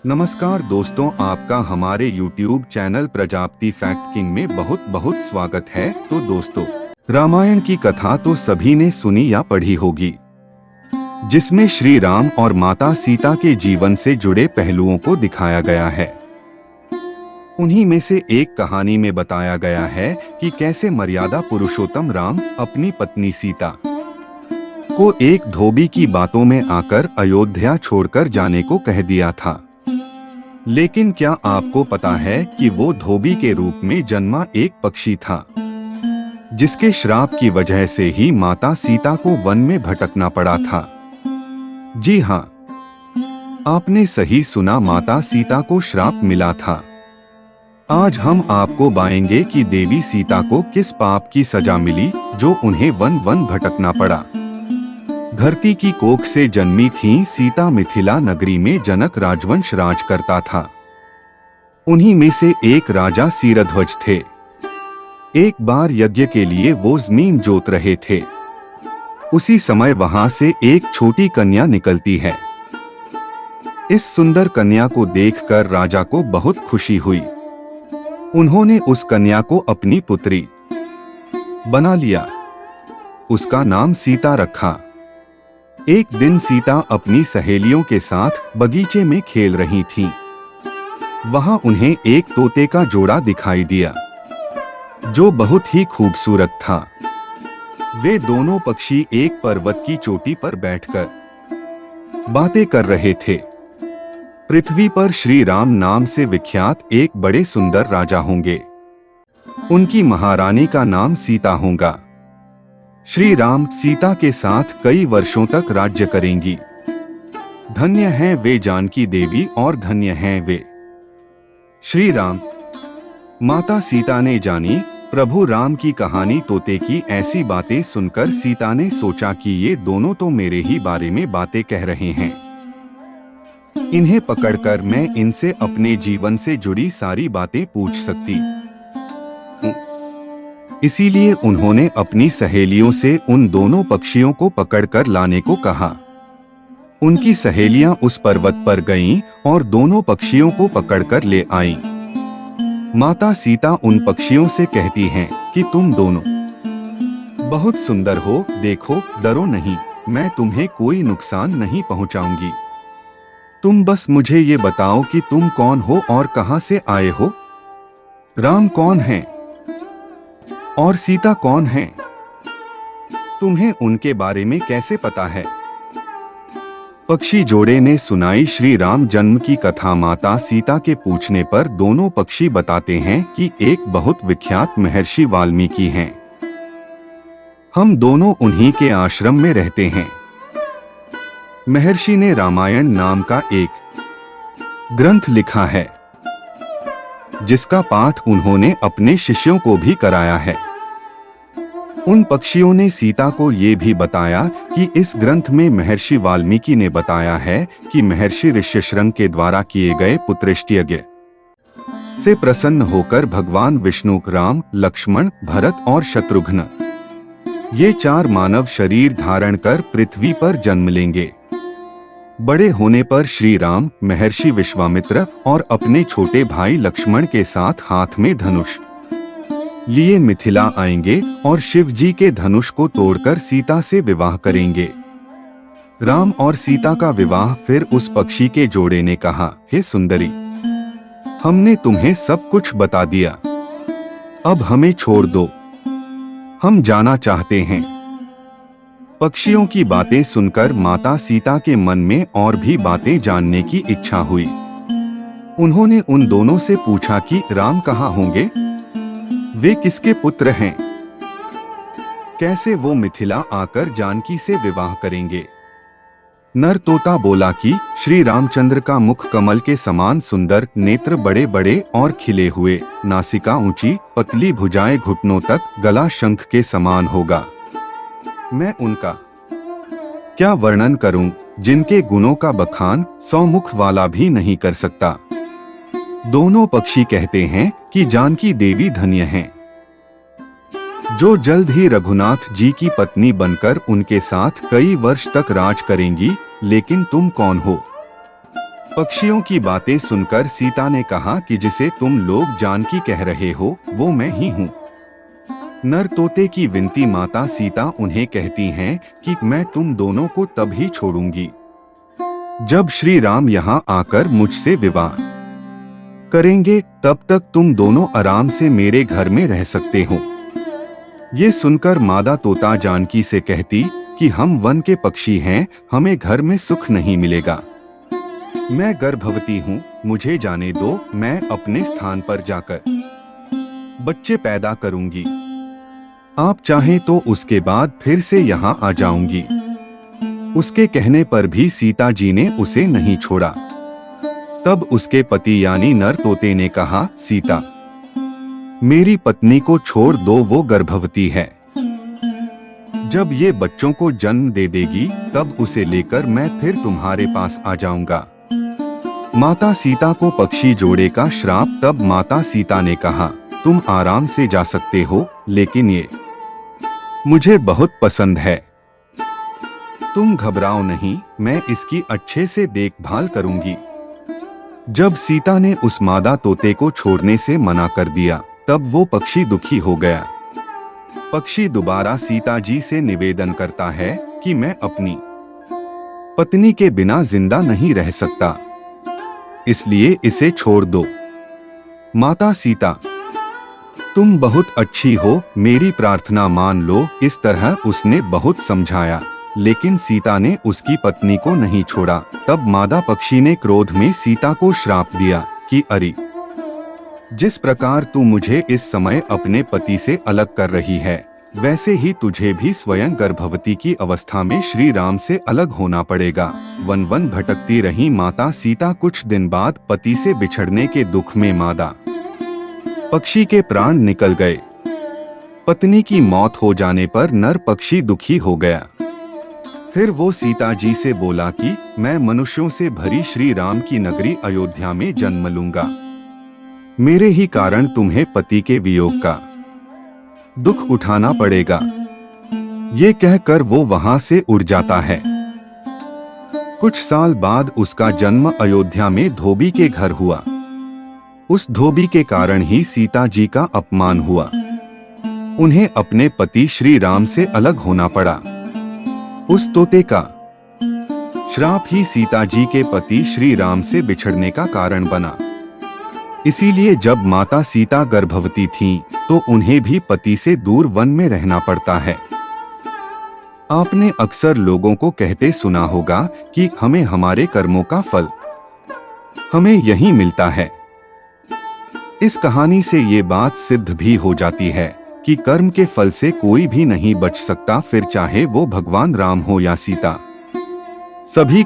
नमस्कार दोस्तों, आपका हमारे YouTube channel Prajapati fact king में बहुत बहुत स्वागत है। तो दोस्तों, रामायण की कथा तो सभी ने सुनी या पढ़ी होगी, जिसमें श्री राम और माता सीता के जीवन से जुड़े पहलुओं को दिखाया गया है। उन्हीं में से एक कहानी में बताया गया है कि कैसे मर्यादा पुरुषोत्तम राम अपनी पत्नी सीता को एक धोबी की बातों में आकर अयोध्या छोड़कर जाने को कह दिया था। लेकिन क्या आपको पता है कि वो धोबी के रूप में जन्मा एक पक्षी था, जिसके श्राप की वजह से ही माता सीता को वन में भटकना पड़ा था। जी हाँ, आपने सही सुना, माता सीता को श्राप मिला था। आज हम आपको बताएंगे कि देवी सीता को किस पाप की सजा मिली जो उन्हें वन वन भटकना पड़ा। धरती की कोख से जन्मी थीं सीता, मिथिला नगरी में जनक राजवंश राज करता था। उन्हीं में से एक राजा सीरध्वज थे। एक बार यज्ञ के लिए वो जमीन जोत रहे थे। उसी समय वहां से एक छोटी कन्या निकलती है। इस सुंदर कन्या को देखकर राजा को बहुत खुशी हुई। उन्होंने उस कन्या को अपनी पुत्री बना लिया। उसका नाम सीता रखा। एक दिन सीता अपनी सहेलियों के साथ बगीचे में खेल रही थीं। वहां उन्हें एक तोते का जोड़ा दिखाई दिया, जो बहुत ही खूबसूरत था। वे दोनों पक्षी एक पर्वत की चोटी पर बैठकर बातें कर रहे थे। पृथ्वी पर श्री राम नाम से विख्यात एक बड़े सुंदर राजा होंगे। उनकी महारानी का नाम सीता होगा। श्री राम सीता के साथ कई वर्षों तक राज्य करेंगी। धन्य हैं वे जानकी देवी और धन्य हैं वे श्री राम। माता सीता ने जानी प्रभु राम की कहानी। तोते की ऐसी बातें सुनकर सीता ने सोचा कि ये दोनों तो मेरे ही बारे में बातें कह रहे हैं। इन्हें पकड़कर मैं इनसे अपने जीवन से जुड़ी सारी बातें पूछ सकती। इसीलिए उन्होंने अपनी सहेलियों से उन दोनों पक्षियों को पकड़कर लाने को कहा। उनकी सहेलियां उस पर्वत पर गईं और दोनों पक्षियों को पकड़कर ले आईं। माता सीता उन पक्षियों से कहती हैं कि तुम दोनों बहुत सुंदर हो, देखो, डरो नहीं, मैं तुम्हें कोई नुकसान नहीं पहुंचाऊंगी। तुम बस मुझे ये बताओ कि तुम कौन हो और कहां से आए हो। राम कौन है और सीता कौन है? तुम्हें उनके बारे में कैसे पता है? पक्षी जोड़े ने सुनाई श्री राम जन्म की कथा। माता सीता के पूछने पर दोनों पक्षी बताते हैं कि एक बहुत विख्यात महर्षि वाल्मीकि हैं। हम दोनों उन्हीं के आश्रम में रहते हैं। महर्षि ने रामायण नाम का एक ग्रंथ लिखा है, जिसका पाठ उन्होंने अपने शिष्यों को भी कराया है। उन पक्षियों ने सीता को ये भी बताया कि इस ग्रंथ में महर्षि वाल्मीकि ने बताया है कि महर्षि ऋष्यशृंग के द्वारा किए गए पुत्रष्टि यज्ञ से प्रसन्न होकर भगवान विष्णु, राम, लक्ष्मण, भरत और शत्रुघ्न ये चार मानव शरीर धारण कर पृथ्वी पर जन्म लेंगे। बड़े होने पर श्री राम महर्षि विश्वामित्र और अपने छोटे भाई लक्ष्मण के साथ हाथ में धनुष लिए मिथिला आएंगे और शिव जी के धनुष को तोड़कर सीता से विवाह करेंगे। राम और सीता का विवाह फिर उस पक्षी के जोड़े ने कहा, हे सुंदरी, हमने तुम्हें सब कुछ बता दिया, अब हमें छोड़ दो, हम जाना चाहते हैं। पक्षियों की बातें सुनकर माता सीता के मन में और भी बातें जानने की इच्छा हुई। उन्होंने उन दोनों से पूछा कि राम कहाँ होंगे, वे किसके पुत्र हैं, कैसे वो मिथिला आकर जानकी से विवाह करेंगे। नर तोता बोला कि श्री रामचंद्र का मुख कमल के समान सुंदर, नेत्र बड़े बड़े और खिले हुए, नासिका ऊंची, पतली भुजाएं घुटनों तक, गला शंख के समान होगा। मैं उनका क्या वर्णन करूं, जिनके गुणों का बखान 100 मुख वाला भी नहीं कर सकता। दोनों पक्षी कहते हैं कि जानकी देवी धन्य हैं, जो जल्द ही रघुनाथ जी की पत्नी बनकर उनके साथ कई वर्ष तक राज करेंगी। लेकिन तुम कौन हो? पक्षियों की बातें सुनकर सीता ने कहा कि जिसे तुम लोग जानकी कह रहे हो वो मैं ही हूँ। नर तोते की विनती माता सीता उन्हें कहती हैं कि मैं तुम दोनों को तब ही छोड़ूंगी जब श्री राम यहाँ आकर मुझसे विवाह करेंगे, तब तक तुम दोनों आराम से मेरे घर में रह सकते हो। ये सुनकर मादा तोता जानकी से कहती कि हम वन के पक्षी हैं, हमें घर में सुख नहीं मिलेगा। मैं गर्भवती हूँ, मुझे जाने दो, मैं अपने स्थान पर जाकर बच्चे पैदा करूंगी। आप चाहें तो उसके बाद फिर से यहाँ आ जाऊंगी। उसके कहने पर भी सीता जी ने उसे नहीं छोड़ा। तब उसके पति यानी नर तोते ने कहा, सीता, मेरी पत्नी को छोड़ दो, वो गर्भवती है। जब ये बच्चों को जन्म दे देगी तब उसे लेकर मैं फिर तुम्हारे पास आ जाऊंगा। माता सीता को पक्षी जोड़े का श्राप। तब माता सीता ने कहा, तुम आराम से जा सकते हो, लेकिन ये मुझे बहुत पसंद है। तुम घबराओ नहीं, मैं इसकी अच्छे से देखभाल करूंगी। जब सीता ने उस मादा तोते को छोड़ने से मना कर दिया तब वो पक्षी दुखी हो गया। पक्षी दोबारा सीता जी से निवेदन करता है कि मैं अपनी पत्नी के बिना जिंदा नहीं रह सकता, इसलिए इसे छोड़ दो। माता सीता, तुम बहुत अच्छी हो, मेरी प्रार्थना मान लो। इस तरह उसने बहुत समझाया, लेकिन सीता ने उसकी पत्नी को नहीं छोड़ा। तब मादा पक्षी ने क्रोध में सीता को श्राप दिया कि अरे, जिस प्रकार तू मुझे इस समय अपने पति से अलग कर रही है, वैसे ही तुझे भी स्वयं गर्भवती की अवस्था में श्री राम से अलग होना पड़ेगा। वन वन भटकती रही माता सीता। कुछ दिन बाद पति से बिछड़ने के दुख में मादा पक्षी के प्राण निकल गए। पत्नी की मौत हो जाने पर नर पक्षी दुखी हो गया। फिर वो सीता जी से बोला कि मैं मनुष्यों से भरी श्री राम की नगरी अयोध्या में जन्म लूंगा। मेरे ही कारण तुम्हें पति के वियोग का दुख उठाना पड़ेगा। ये कहकर वो वहां से उड़ जाता है। कुछ साल बाद उसका जन्म अयोध्या में धोबी के घर हुआ। उस धोबी के कारण ही सीता जी का अपमान हुआ। उन्हें अपने पति श्री राम से अलग होना पड़ा। उस तोते का श्राप ही सीता जी के पति श्री राम से बिछड़ने का कारण बना। इसीलिए जब माता सीता गर्भवती थीं, तो उन्हें भी पति से दूर वन में रहना पड़ता है। आपने अक्सर लोगों को कहते सुना होगा कि हमें हमारे कर्मों का फल हमें यहीं मिलता है। इस कहानी से ये बात सिद्ध भी हो जाती है कि कर्म के फल से कोई भी नहीं बच सकता, फिर चाहे वो भगवान राम हो या सीता। सभी